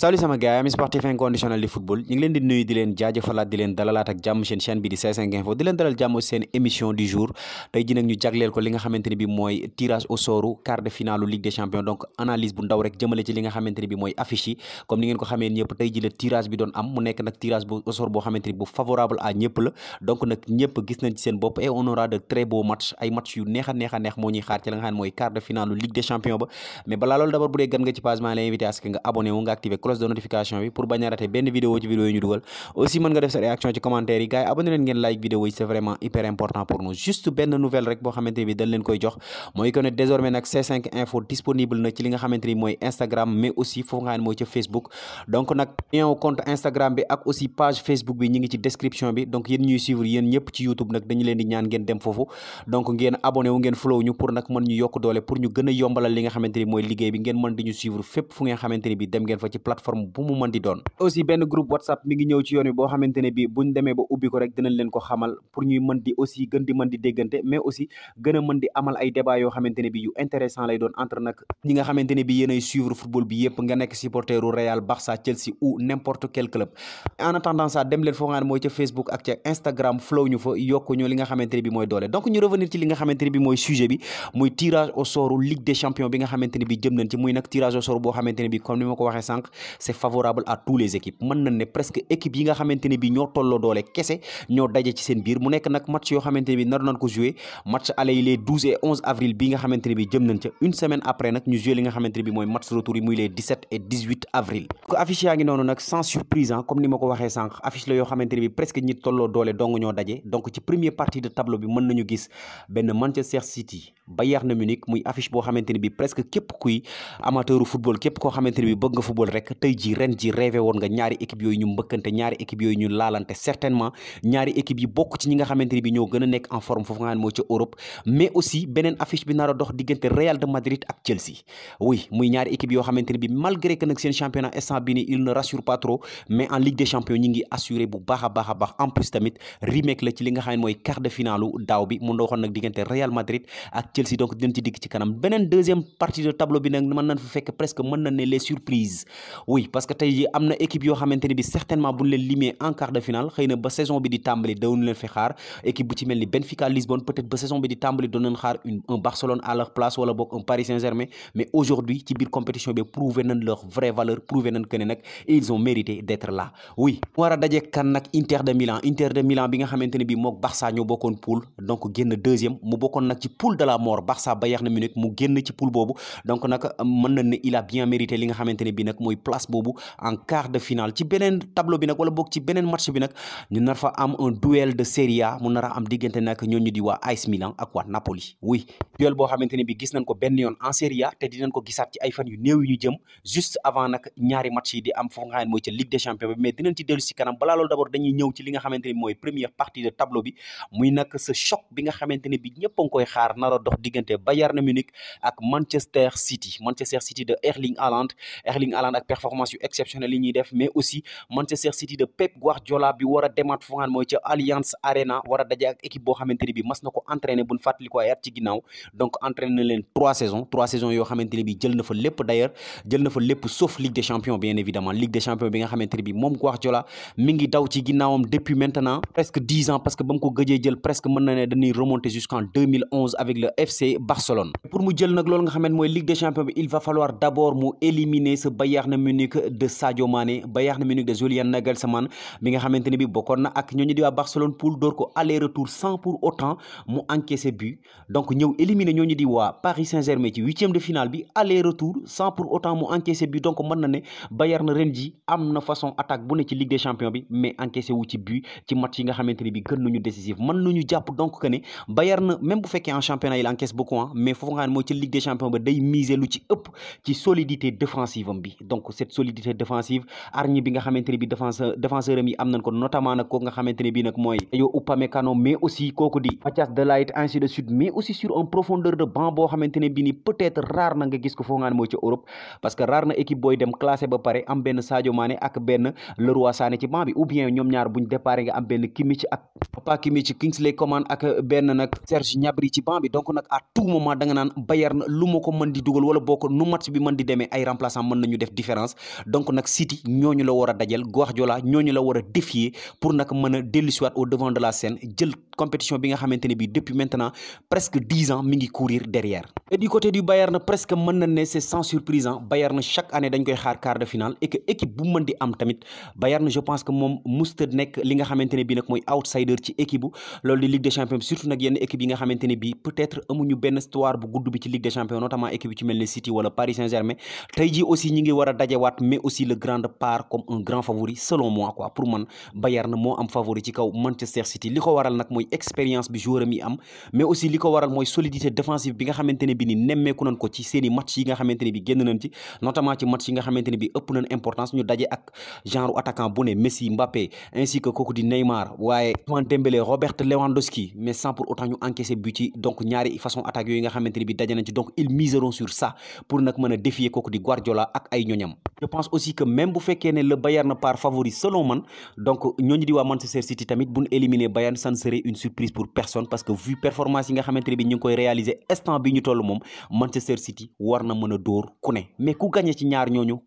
salut sama gars yi ami sportif inconditionnel di football ñu ngi leen di nuyu di leen jaajëfalaat di leen dalalaat ak jàmm seen chaîne bi di C5 Info di leen dalal jàmm seen émission du jour tey ji nag ñu jagleel ko li nga xamante ne bi mooy tirage au sort quart de finale Ligue des champions donc analyse bu ndaw rek jëmale ci li nga xamante ne bi mooy affiche yi comme ni ngeen ko xamee ñëpp tey ji la tirage bi doon am mu nekk nag tirage au sort boo xamante ni bu favorable à ñëpp la donc nag ñëpp gis nañ ci seen bopp et on aura de très beaux matchs ay match yu neex a neex moo ñuy xaar ci la nga xam ne mooy quart de finale Ligue des champions ba mais balaa loolu d'abord bu dee gan nga ci page maa lay invité à ce que nga abonné wu nga activé cloche de notification bi pour bañ a rater benn vidéo ci vidéo yi ñu dugal aussi mën nga def sa réaction ci commentaire yi gars yi abonné leen ngeen like vidéo yi c'est vraiment hyper important pour nous juste benn nouvelle rek boo xamante ni bi dañ leen koy jox mooy que ne désormais nag C5 Info disponible na ci li nga xamante ni mooy Instagram mais aussi foofu nga xam ne mooy ca Facebook donc nag lien au compte Instagram bi ak aussi page Facebook bi ñi ngi ci description bi donc yéen ñuy suivre yéen ñëpp ci YouTube nag dañu leen di ñaan ngeen dem foofu donc ngeen abonné wu ngeen follow ñu pour nag mën ñu yokk doole pour ñu gën a yombalal li nga xamante ni mooy liggéey bi ngeen mën di ñu suivre fépp fu ngeen xamante ni bi dem ngeen fa ci plateforme bu mu mën di doon aussi benn groupe WhatsApp mi ngi ñëw ci yoon wi boo xamante ne bi buñ demee ba ubbi ko rek dinañ leen ko xamal pour ñuy mën di aussi gën di mën di déggante mais aussi gën a mën di amal ay débat yoo xamante ne bi yu intéressant lay doon entre nag ñi nga xamante ne bi yéenay suivre football bi yëpp nga nekk supporteru Real Barça Chelsea ou n'importe quel club en attendant ça dem leen foo nga xam ne mooy ca Facebook ak ca Instagram flow ñu fa yokk ñu li nga xamante ne bi mooy doole donc ñu revenir ci li nga xamante ne bi mooy sujet bi muy tirage au sort Ligue des champions bi nga xamante ne bi jëm nañ ci muy nag tirage au sort boo xamante ne bi comme ni ma ko waxee sànq c'est favorable à tous les équipes mën nañ ne presque équipe yi nga xamante ne bi ñoo tolloo doole kese ñoo daje ci seen biir mu nekk nag match yoo xamante ne bi nar nañ ko jouer match aller yi les 12 et 11 avril bi nga xamante ne bi jëm nañ ca une semaine après nag ñu jouer li nga xamante ne bi mooy match retour yi muy les 17 et 18 avril ko affiche yaa ngi noonu nag sans surprise comme ni ma ko waxee sànq affiche la yoo xamante ne bi presque ñi tolloo doole dong ñoo daje donc ci première partie de tableau bi mën nañu gis benn Manchester City Bayern Munich muy affiche boo xamante ne bi presque képp kuy amateuru football képp koo xamante ne bi bëgg nga football rek tey ji ren ji rêvé woon nga ñaari équipe yooyu ñu mbëkkante ñaari équipe yooyu ñu laalante certainement ñaari équipe yi bokk ci ñi nga xamante ne bi ñoo gën a nekk en forme foofu nga xam ne mooy ca Europe mais aussi beneen affiche bi nar a dox diggante Real de Madrid ak Chelsea oui muy ñaari équipe yoo xamante ne bi malgré que nag seen championnat instant bi ni il ne rassure pas trop mais en Ligue des champions ñi ngi assuré bu baax a baax a baax en plus tamit remake la ci li nga xam ne mooy quart de finale daaw bi mun na waxoon nag diggante Real Madrid ak Chelsea donc dinañ ci digg ci kanam beneen deuxième partie de tableau bi nag mën nañ fa fekk presque mën nañ ne les surprises oui parce que tey ji am na équipe yoo xamante ne bi certainement buñ leen limee en quart de finale xëy na ba saison bi di tàmbali doon leen fi xaar équipe bu ci mel ni Benfica Lisbonne peut-être ba saison bi di tàmbali doon leen xaar un Barcelone à leur place wala boog un Paris Saint-Germain mais aujourd'hui ci biir compétition bi prouvé nañ leur vraie valeur prouvé nañ que ne nag ils ont mérité d'être là oui mu war a daje kan nag Inter de Milan bi nga xamante ne bi mook Barça ñoo bokkoon poule donc génn deuxième mu bokkoon nag ci poule de la mort Barça Bayern Munich mu génn ci poule boobu donc nag mën nañ ne il a bien mérité li nga xamante ne bi nag mooy place boobu en quart de finale ci beneen tableau bi nag wala boog ci beneen match bi nag ñu nar fa am un duel de Serie A mu nar a am diggante nag ñooñu di waa AS Milan ak waa Napoli oui duel boo xamante ne bi gis nañ ko benn yoon en Serie A te dinañ ko gisaat ci ay fan yu néew yu ñu jëm juste avant nag ñaari match yi di am foofu nga xam ne mooy ca Ligue des champions bi mais dinañ ci dellu si kanam balaa loolu d'abord dañuy ñëw ci li nga xamante ne mooy première partie de tableau bi muy nag ce choc bi nga xamante ne bi ñëpp a ngi koy xaar nar a dox diggante Bayern Munich ak Manchester City de Erling Haaland ak performance yu exceptionnelle yi ñuy def mais aussi Manchester City de Pep Guardiola bi war a demaat fu nga xam mooy ca Allianz Arena war a daje ak équipe boo xamante ne bi mas na ko entraîné buñ fàttali ko ay at ci ginnaaw donc entraîné na leen trois saisons yoo xamante ne bi jël na fa lépp d'ailleurs jël na fa lépp sauf Ligue des champions bien évidemment Ligue des champions bi nga xamante ne bi moom Guardiola mi ngi daw ci ginnaawam depuis maintenant presque 10 ans parce que ba mu ko gëjee jël presque mën na ne dañuy remonter jusqu'en 2011 avec le FC Barcelone pour mu jël nag loolu nga xamante mooy Ligue des champions bi il va falloir d'abord mu éliminer ce Bayern Munich de Sadio Mané Bayern Munich de Julian Nagelsmann mi nga xamante ne bi bokkoon na ak ñooñu di waa Barcelone pour door ko aller retour sans pour autant mu encaisser but donc ñëw éliminer ñooñu di waa Paris Saint-Germain ci huitième de finale bi aller retour sans pour autant mu encaisser but donc mën na ne Bayern ren ji am na façon attaque bu ne ci Ligue des champions bi mais encaissé wu ci but ci match yi nga xamante ne bi gën nañu décisif mën nañu jàpp donc que ne Bayern même bu fekkee en championnat il encaisse beaucoup mais foofu nga xam ne mooy ci Ligue des champions ba day miser lu ci ëpp ci solidité défensive am bi donc cette solidité défensive hargne bi nga xamante ne bi défenseur am yi am nañ ko notamment nag kooku nga xamante ne bi nag mooy yo Upamecano mais aussi kooku di Mathias de Ligt ainsi de suite mais aussi sur un profondeur de banc boo xamante ne bi ni peut-être rare na nga gis ko foofu nga xam ne mooy ci Europe parce que rare na équipe booy dem classé ba pare am benn Sadio Mané ak benn Leroy Sané ci banc bi ou bien ñoom ñaar buñ départ nga am benn Kimmich ak Papa Kimmich Kingsley Coman ak benn nag Serge Gnabry ci banc bi donc nag à tout moment da nga naan Bayern lu ma ko mën di dugal wala boo ko nu match bi mën di demee ay remplaçant mën nañu def différence confiance donc nag City ñooñu la war a dajal Guardiola ñooñu la war a défier pour nag mën a dellusiwaat au devant de la scène jël compétition bi nga xamante ne bii depuis maintenant presque 10 ans mi ngi courir derrière. Et du côté du Bayern presque mën na ne c'est sans surprise Bayern chaque année dañ koy xaar quart de finale et que équipe bu mën di am tamit Bayern je pense que moom musta nekk li nga xamante ne bii nag mooy outsider ci équipe bu loolu di Ligue des Champions surtout nag yenn équipe yi nga xamante ne bii peut-être amuñu benn histoire bu gudd bi ci Ligue des Champions notamment équipe yi ci mel ne City wala Paris Saint-Germain tey jii aussi ñi ngi war a dajewaat mais aussi le grande part comme un grand favori selon moi quoi pour man Bayern moo am favori ci kaw Manchester City li ko waral nag mooy expérience bi joueur am yi am mais aussi li ko waral mooy solidité défensive bi nga xamante ne bi ni nemmeeku nañ ko ci seeni match yi nga xamante ne bi génn nañ ci notamment ci match yi nga xamante ne bi ëpp nañ importance ñu daje ak genre attaquant bu ne Messi Mbappé ainsi que kooku di Neymar waaye Ousmane Dembélé Robert Lewandowski mais sans pour autant ñu encaisser but ci donc ñaari façon attaque yooyu nga xamante ne bi daje nañ ci donc ils miseront sur ça pour nag mën a défier kooku di Guardiola ak ay ñoñam. Je pense aussi que même bu fekkee ne le Bayern part favori selon man donc ñooñu di waa Manchester City tamit bu ñu éliminer Bayern ça ne serait une surprise pour personne parce que vu performance yi nga xamante ne bi ñu ngi koy réaliser instant bi ñu toll moom Manchester City war na mën a dóor ku ne mais ku gagné ci ñaar ñooñu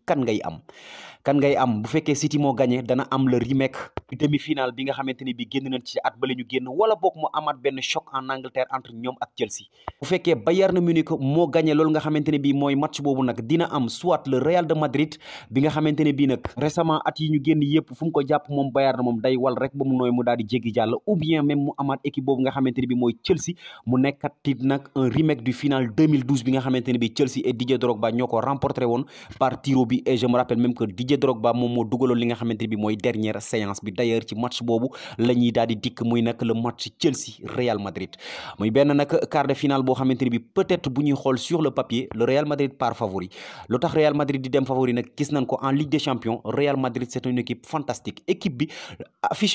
kan ngay am bu fekkee City moo gagné dana am le remake demi-finale bi nga xamante ne bi génn nañ ci at bale ñu génn wala boog mu amaat benn choc en Angleterre entre ñoom ak Chelsea bu fekkee Bayern Munich moo gagné loolu nga xamante ne bi mooy match boobu nag dina am soit le Real de Madrid bi nga xamante ne bii nag récemment at yi ñu génn yëpp fu mu ko jàpp moom Bayern moom day wal rek ba mu nooy mu daal di jéggi jàll ou bien même mu amaat équipe boobu nga xamante ne bi mooy Chelsea mu nekkat tit nag un remake du final 2012 bi nga xamante ne bi Chelsea et Didier Drogba ñoo ko remporté woon par tiro bi et je me rappelle même que Didier Drogba moom moo dugaloon li nga xamante ne bi mooy dernière séance bi d'ailleurs ci match boobu la ñuy daal di dikk muy nag le match Chelsea Real Madrid muy benn nag quart de finale boo xamante ne bi peut-être bu ñuy xool sur le papier le Real Madrid part favori lu tax Real Madrid di dem favori nag gis nañ ko en Ligue des Champions Real Madrid c'est une équipe fantastique équipe bi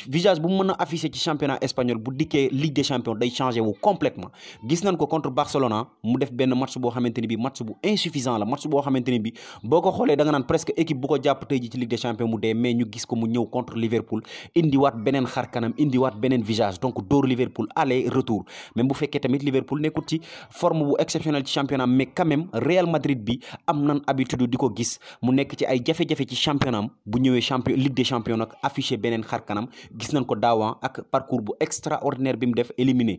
visage bu mu mën a affiché ci championnat espagnol bu dikkee Ligue des Champions day changé wu complètement gis nañ ko contre Barcelona mu def benn match boo xamante ne bi match bu insuffisant la match boo xamante ne bi boo ko xoolee da nga naan presque équipe bu ko jàpp tey ji ci Ligue des Champions mu dee mais ñu gis ko mu ñëw contre Liverpool indiwaat beneen xar kanam indiwaat beneen visage donc dóor Liverpool aller retour même bu fekkee tamit Liverpool nekkul ci forme bu exceptionnelle ci championnat mais quand même Real Madrid bi am nan habitude di ko gis mu nekk ci ay jafe-jafe ci championnat bu ñëwee Ligue des Champions nag affiché beneen xar kanam gis nañ ko daawan ak parcours bu extraordinaire bi mu def éliminé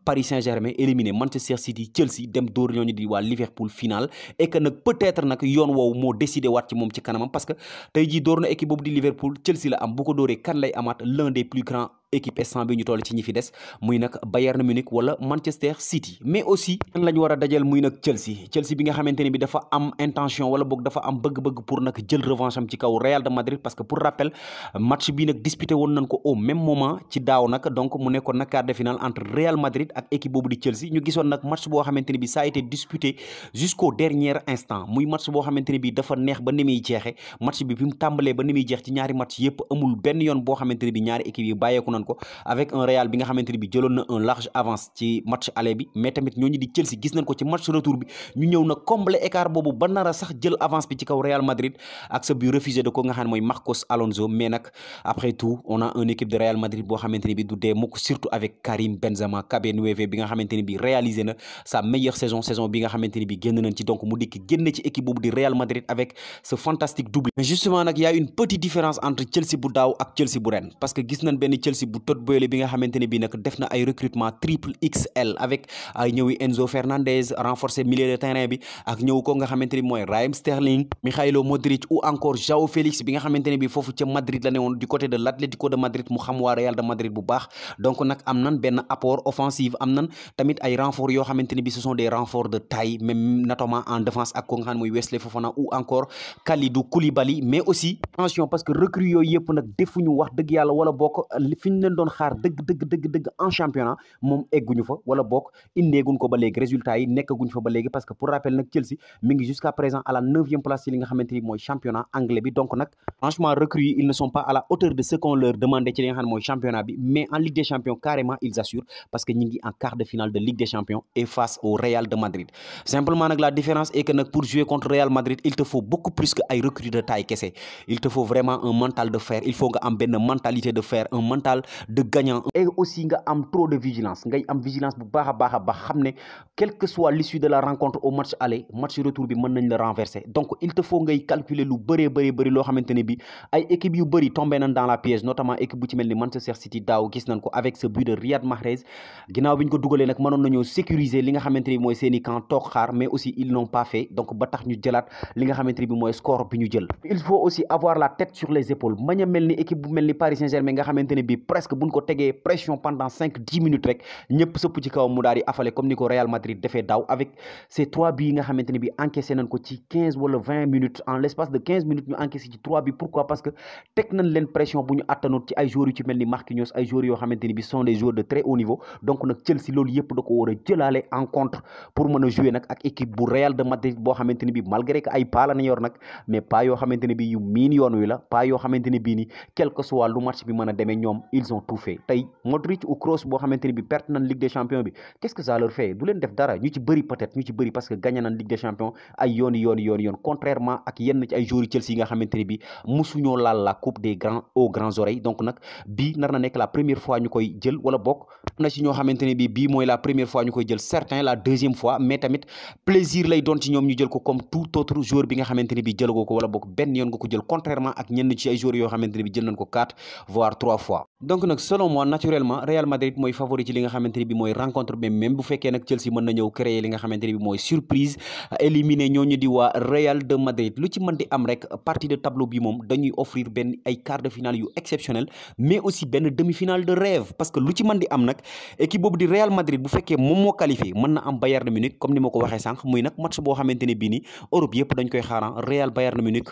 Paris Saint-Germain éliminé Manchester City Chelsea dem dóor ñooñu di waa Liverpool final et que nag peut-être nag yoon woowu moo décidé waat ci moom ci kanamam parce que tey jii dóor na équipe boobu di Liverpool Chelsea la am bu ko dóoree kan lay amaat l'un des plus grands équipe instant bi ñu toll ci ñi fi des muy nag Bayern Munich wala Manchester City mais aussi kan la ñu war a dajal muy nag Chelsea bi nga xamante ne bi dafa am intention wala boog dafa am bëgg-bëgg pour nag jël revanche am ci kaw Real de Madrid parce que pour rappel match bi nag disputé woon nañ ko au même moment ci daaw nag donc mu nekkoon nag quart de finale entre Real Madrid ak équipe boobu di Chelsea ñu gisoon nag match boo xamante ne bi ça a été disputé jusqu'au dernier instant muy match boo xamante ne bi dafa neex ba ni muy jeexe match bi mu tàmbalee ba ni muy jeex ci ñaari match yëpp amul benn yoon boo xamante ne bi ñaari équipe yi bàyyeeku ko avec un Real bi nga xamante ne bi jëloon na un large avance ci match aller bi mais tamit ñooñu di Chelsea gis nañ ko ci match retour bi ñu ñëw na combler écart boobu ba nar a sax jël avance bi ci kaw Real Madrid ak sa but refusé de ko nga xam ne mooy Marcos Alonso mais nag après tout on a une équipe de Real Madrid boo xamante ne bi du dee mukk surtout avec Karim Benzema KB9 bi nga xamante ne bi réalisé na sa meilleure saison bi nga xamante ne bi génn nañ ci donc mu dikk génn ci équipe boobu di Real Madrid avec ce fantastique doublé mais justement nag y a une petite différence entre Chelsea bu daaw ak Chelsea bu ren parce que gis nañ benn Chelsea bu boole bi nga xamante ne bii nag def na ay recrutement triple XL avec ay ñëwi Enzo Fernandez renforcer milieu de terrain bi ak ñëw ko nga xamante ne mooy Raheem Sterling Mikhailo Modric ou encore João Félix bi nga xamante ne bii foofu ca Madrid la ne woon du côté de l'Atlético de Madrid mu xam waa Real de Madrid bu baax donc nag am nan benn apport offensif am nan tamit ay renforts yoo xamante ne bii ce sont des renforts de taille même notamment en défense ak ko nga xam ne mooy Wesley Fofana ou encore Kalidou Koulibaly mais aussi attention parce que recrue yooyu yëpp nag defuñu wax dëgg yàlla wala bokk fi ñu leen doon xaar dëgg en championnat moom egguñu fa wala bokk indeeguñ ko ba léegi résultat yi nekkaguñ fa ba léegi parce que pour rappel nag Chelsea mi ngi jusqu'à présent à la 9e place ci li nga xamante ni mooy championnat anglais bi donc nag franchement recrues yi ils ne sont pas à la hauteur de ce qu'on leur demandait ci li nga xam ne mooy championnat bi mais en Ligue des Champions carrément ils assurent parce que ñi ngi en quart de finale de Ligue des Champions et face au Real de Madrid simplement nag la différence est que nag pour jouer contre Real Madrid il te faut beaucoup plus que ay recrues de taille kese il te faut vraiment un mental de fer il faut nga am benn mentalité de fer un mental de gagnant et aussi nga am trop de vigilance ngay am vigilance bu baax a baax xam ne quelle que soit l'issue de la rencontre au match aller match retour bi mën nañ la renverser donc il te faut ngay calculer lu bëri loo xamante ne bi ay équipe yu bëri tombé nañ dans la piège notamment équipe bu ci mel ni Manchester City daaw gis nañ ko avec ce but de Riyad Mahrez ginnaaw bi ñu ko dugalee nag mënoon nañoo sécuriser li nga xamante ni mooy seeni camp toog xaar mais aussi ils n'ont pas fait donc ba tax ñu jëlaat li nga xamante ni bi mooy score bi ñu jël il faut aussi avoir la tête sur les épaules mañ a mel ni équipe bu mel ni Paris Saint-Germain nga xamante ne bi presque buñ ko tegee pression pendant 5-10 minutes rek ñëpp sëpp ci kawam mu daal di affalé comme ni ko Real Madrid defee daaw avec ces 3 buts yi nga xamante ne bi encaissé nañ ko ci 15 wala 20 minutes en l'espace de 15 minutes ñu encaissé ci 3 buts pourquoi parce que teg nañ leen pression bu ñu attanoot ci ay joueurs yu ci mel ni Marquinhos ay joueurs yoo xamante ni bi sont des joueurs de très haut niveau donc nag Chelsea loolu yëpp da ko war a jëlaale en compte pour mën a jouer nag ak équipe bu Real de Madrid boo xamante ni bi malgré que ay pas la na yor nag mais pas yoo xamante ne bi yu miin yoon wi la pas yoo xamante ne bii ni quel que soit lu match bi mën a demee ñoom ils ont tout fait tey Modric ou Kroos boo xamante ni bi perte nañ Ligue des Champions bi qu'est-ce que ça leur fait du leen def dara ñu ci bëri peut-être ñu ci bëri parce que gagné nañ Ligue des Champions ay yoon contrairement ak yenn ci ay joueurs Chelsea yi nga xamante ne bi musuñoo laal la coupe des grands aux grands oreilles donc nag bii nar na nekk la première fois ñu koy jël wala bokk na ci ñoo xamante ne bii mooy la première fois ñu koy jël certains la deuxième fois mais tamit plaisir lay doon ci ñoom ñu jël ko comme tout autre joueur bi nga xamante ne bii jëlagoo ko wala bokk benn yoon nga ko jël contrairement ak ñenn ci ay joueurs yoo xamante ne bi jël nañ ko 4 voire 3 fois donc nag selon moi naturellement Real Madrid mooy favori ci li nga xamante ne bi mooy rencontre bi même bu fekkee nag Chelsea mën na ñëw créer li nga xamante ne bi mooy surprise éliminer ñooñu di waa Real de Madrid lu ci mën di am rek partie de tableau bi moom dañuy offrir benn ay quart de finale yu exceptionnel mais aussi benn demi-finale de rêve parce que lu ci mën di am nag équipe boobu di Real Madrid bu fekkee moom moo qualifié mën na am Bayern de Munich comme ni ma ko waxee sànq muy nag match boo xamante ne bii ni Europe yëpp dañ koy xaaraan Real Bayern de Munich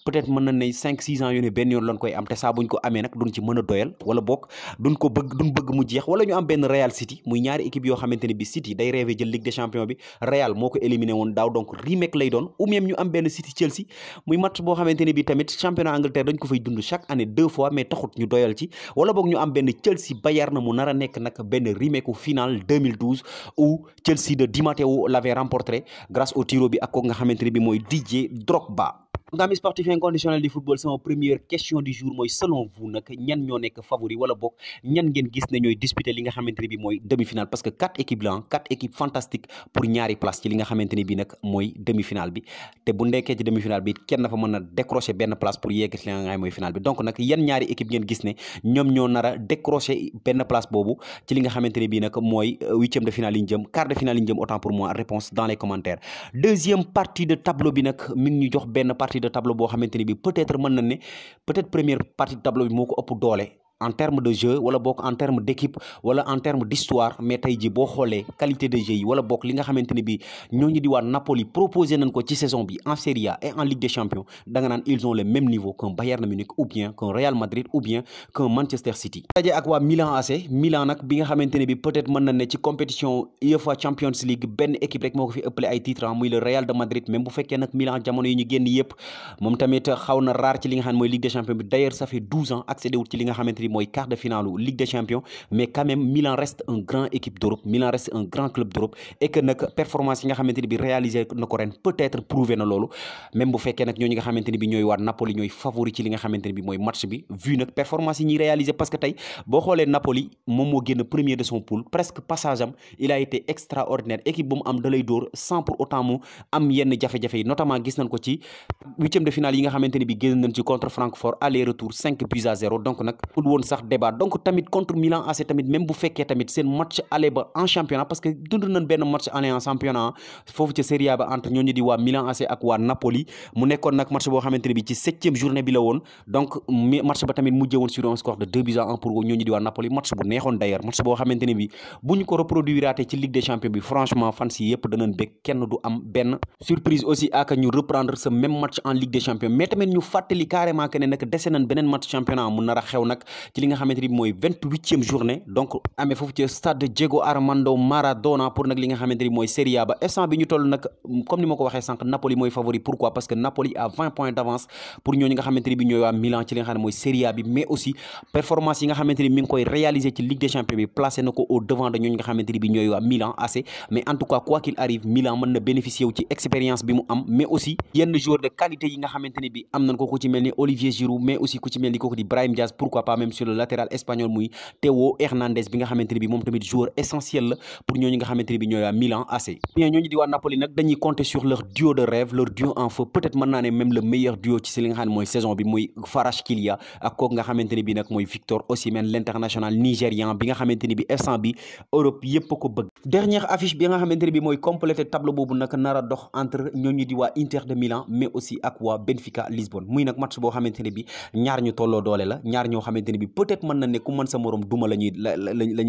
peut-être mën na ne 5-6 ans yu ne benn yoon lañ koy am te saa buñ ko amee nag duñ ci mën a doyal wala bokk duñ bëgg mu jeex wala ñu am benn Real City muy ñaari équipe yoo xamante ne bi City day rêvé jël Ligue des Champions bi Real moo ko éliminé woon daaw donc remake lay doon ou même ñu am benn City Chelsea muy match boo xamante ne bi tamit championnat Angleterre dañ ko fay dund chaque année 2 fois mais taxut ñu doyal ci wala boog ñu am benn Chelsea Bayern mu nar a nekk nag benn remake u final 2012 où Chelsea de Di Matteo l'avait remporté grâce au tiro bi ak ko nga xamante ne bi mooy Didier Drogba amis sportifs inconditionnels du football sama première question du jour mooy selon vous nag ñan ñoo nekk favori wala boog ñan ngeen gis ne ñooy disputer li nga xamante ne bi mooy demi-finale parce que 4 équipes la 4 équipes fantastiques pour ñaari place ci li nga xamante ne bi nag mooy demi-finale bi te bu ndekkee ci demi-finale bi kenn fa mën a décrocher benn place pour yegg ci li nga mooy finale bi donc nag yan ñaari équipe ngeen gis ne ñoom ñoo nar a décrocher benn place boobu ci li nga xamante ne bi nag mooy huitième de finale yi ñu jëm quart de finale yi ñu jëm autant pour moi réponse dans les commentaires deuxième partie de tableau bi nag mi ngi ñu jox benn partie de tableau boo xamante ni bi peut-être mën na ne peut-être première partie de tableau bi moo ko ëpp doole en terme de jeu wala bokk en terme d'équipe wala en terme d'histoire mais tey ji boo xoolee qualité de jeu yi wala bokk li nga xamante ne bi ñooñu di waa Napoli proposé nañ ko ci saison bi en Serie A et en Ligue des Champions da nga naan ils ont le même niveau qu'un Bayern Munich ou bien qu'un Real Madrid ou bien qu'un Manchester City daje ak waa Milan AC Milan nag bi nga xamante ne bi peut-être mën na ne ci compétition UEFA Champions League benn équipe rek moo ko fi ëppale ay titres muy le Real de Madrid même bu fekkee nag Milan jamono yi ñu génn yëpp moom tamit xaw na rare ci li nga xam ne mooy Ligue des Champions bi d'ailleurs ça fait 12 ans accédé wut ci li nga xamante ni mooy quart de finale Ligue des Champions mais quand même Milan reste un grand équipe d'Europe Milan reste un grand club d'Europe et que nag performance yi nga xamante ni bi réalisé na ko ren peut-être prouvé na loolu même bu fekkee nag ñooñu nga xamante ni bi ñooy waa Napoli ñooy favori ci li nga xamante ni bi mooy match bi vu nag performance yi ñuy réalisé parce que tey boo xoolee Napoli moom moo génn premier de son poule presque passage am il a été extraordinaire équipe bu mu am da lay dóor sans pour autant mu am yenn jafe-jafe yi notamment gis nañ ko ci huitième de finale yi nga xamante ni bi génn nañ ci contre Francfort aller retour 5-0 donc nag pour woon sax débat donc tamit contre Milan AC tamit même bu fekkee tamit seen match aller ba en championnat parce que dund nañ benn match aller en championnat foofu ca Serie A ba entre ñooñu di waa Milan AC ak waa Napoli mu nekkoon nag match boo xamante ne bi ci 7e journée bi la woon donc match ba tamit mujjee woon sur un score de 2-1 pour ñooñu di waa Napoli match bu neexoon d'ailleurs match boo xamante ne bi bu ñu ko reproduiraatee ci Ligue des Champions bi franchement fans yi yëpp danañ bég kenn du am benn surprise aussi ak ñu reprendre ce même match en Ligue des Champions mais tamit ñu fàttali carrément que ne nag dese nañ beneen match championnat mu nar a xew nag ci li nga xamante ni bi mooy 28e journée donc amee foofu ci stade Diego Armando Maradona pour nag li nga xamante ni mooy Serie A ba instant bi ñu toll nag comme ni ma ko waxee sànq Napoli mooy favori pourquoi parce que Napoli a 20 points d'avance pour ñooñu nga xamante ni bi ñooy waa Milan ci li nga xam ne mooy Serie A bi mais aussi performance yi nga xamante ni mi ngi koy réaliser ci Ligue des Champions bi placé na ko au devant de ñooñu nga xamante ni bi ñooy waa Milan AC mais en tout cas quoi qu'il arrive Milan mën na bénéficier wu ci expérience bi mu am mais aussi yenn joueurs de qualité yi nga xamante ni bi am nañ ko ku ci mel ni Olivier Giroud mais aussi ku ci mel ni kooku di Brahim Diaz pourquoi pas même sur le latéral espagnol muy Théo Hernandez bi nga xamante ne bi moom tamit joueur essentiel la pour ñooñu nga xamante ne bi ñooy waa Milan AC. bien ñooñu di waa Napoli nag dañuy compter sur leur duo de rêve, leur duo en feu, peut-être mën naa ne même le meilleur duo ci li nga xam ne mooy saison bi muy Kvaratskhelia ak kooku nga xamante ne bi nag mooy Victor Osimhen l'international nigérian bi nga xamante ne bi instant bi Europe yépp ko bëgg. dernière affiche bi nga xamante ne bi mooy compléter tableau boobu nag nar a dox entre ñooñu di waa Inter de Milan mais aussi ak waa Benfica Lisbonne muy nag match boo xamante ne bi ñaar ñu tolloo doole la, ñaar ñoo xamante ne bi peut-être mën na ne ku mën sa morom duma la ñuy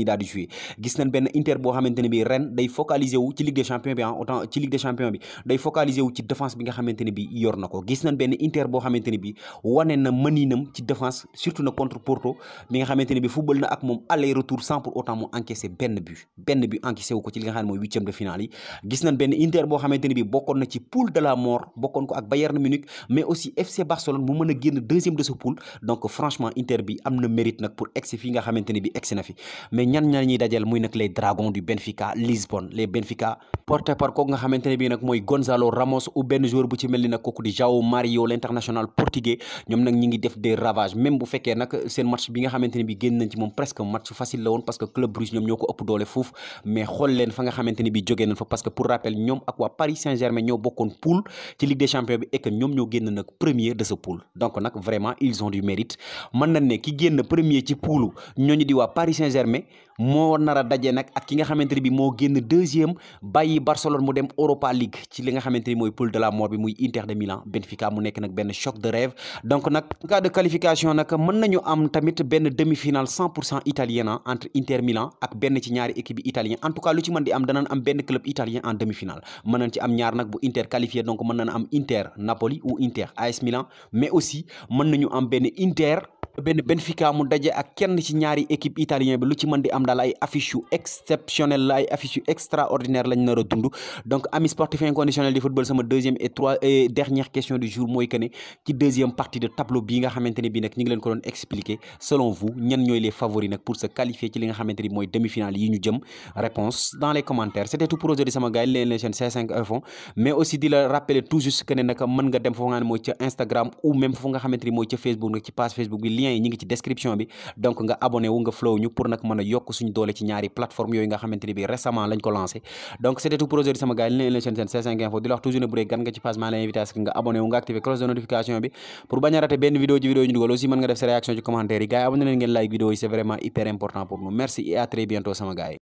daal di jouer. gis nañ benn Inter boo xamante ne bi ren day focaliser wu ci Ligue des Champions bi autant ci Ligue des Champions bi day focaliser wu ci défense bi nga xamante ne bi yor na ko. gis nañ benn Inter boo xamante ne bi wane na mëninam ci défense surtout na contre Porto bi nga xamante ne bi football na ak moom aller retour sans pour autant mu encaisser benn but encaissé wu ko ci li nga xam ne mooy huitième de finale yi. gis nañ benn Inter boo xamante ne bi bokkoon na ci poule de la mort, bokkoon ko ak Bayern Munich mais aussi FC Barcelone mu mën a génn deuxième de ce poule. donc franchement Inter bi am na mérite nag pour egsi fii nga xamante ne bi egsi na fi. mais ñan ñuy dajal muy nag les Dragons du Benfica Lisbonne, les Benfica porté par kooku nga xamante ne bii nag mooy Gonzalo Ramos ou benn joueur bu ci mel ni nag kooku di João Mario l'international portugais. ñoom nag ñi ngi def des ravages même bu fekkee nag seen match bi nga xamante ne bi génn nañ ci moom presque match facile la woon parce que Club Brugge ñoom ñoo ko ëpp doole foofu. mais xool leen fa nga xamante ne bi jógee nañ fa parce que pour rappel ñoom ak waa Paris Saint-Germain ñoo bokkoon poule ci Ligue des Champions bi et que ñoom ñoo génn nag premier de ce poule. donc nag vraiment ils ont du mérite. mën nañ ne ki génn premier ci poule ñooñu di waa Paris Saint-Germain moo nar a daje nag ak ki nga xamante ne bi moo génn deuxième bàyyi Barcelone mu dem Europa League ci li nga xamante ni mooy poule de la mort bi muy Inter de Milan Benfica mu nekk nag benn choc de rêve. donc nag en cas de qualification nag mën nañu am tamit benn demi-finale 100% italien entre Inter Milan ak benn ci ñaari équipe yi italien. en tout cas lu ci mën di am danañ am benn club italien en demi-finale. mën nañ ci am ñaar nag bu Inter qualifié donc mën nañ am Inter Napoli ou Inter AS Milan mais aussi mën nañu am benn Inter benn Benfica mu daje ak kenn ci ñaari équipe italien bi. lu ci mën di am daal ay affiche yu exceptionnel la, ay affiche yu extraordinaire lañ nar a dund. donc amis sportifs inconditionnels du football, sama deuxième et dernière question du jour mooy que ne ci deuxième partie de tableau bii nga xamante ne bii nag ñu ngi leen ko doon expliquer selon vous ñan ñooy les favoris nag pour se qualifier ci li nga xamante ni mooy demi-finale yi ñu jëm. réponse dans les commentaires. c'était tout pour aujourd'hui sama gars yi leen chaîne C5 Info mais aussi di la rappeler tout juste que ne nag mën nga dem foofu nga ne mooy ca Instagram ou même foofu nga xamante ni mooy ca Facebook nag ci page Facebook bi lien yi ñi ngi ci description bi. donc nga abonné wu nga flow ñu pour nag mën a yokk suñu doole ci ñaari plateforme yooyu nga xamante ni bi récemment lañ ko lancé. donc c'était tout pour aujourd'hui sama gars yi leen chaîne C5 Info di la wax toujours ne bu dee gan nga ci page maa lay invité à ce que nga abonné wu nga activé cloche de notification bi pour bañ a rater benn vidéo ci vidéo yi ñu dugal. aussi mën nga def sa réaction ci commentaire yi gars yi abonné leen ngeen like vidéo yi c'est vraiment hyper important pour nous. merci et à très bientôt sama gars yi.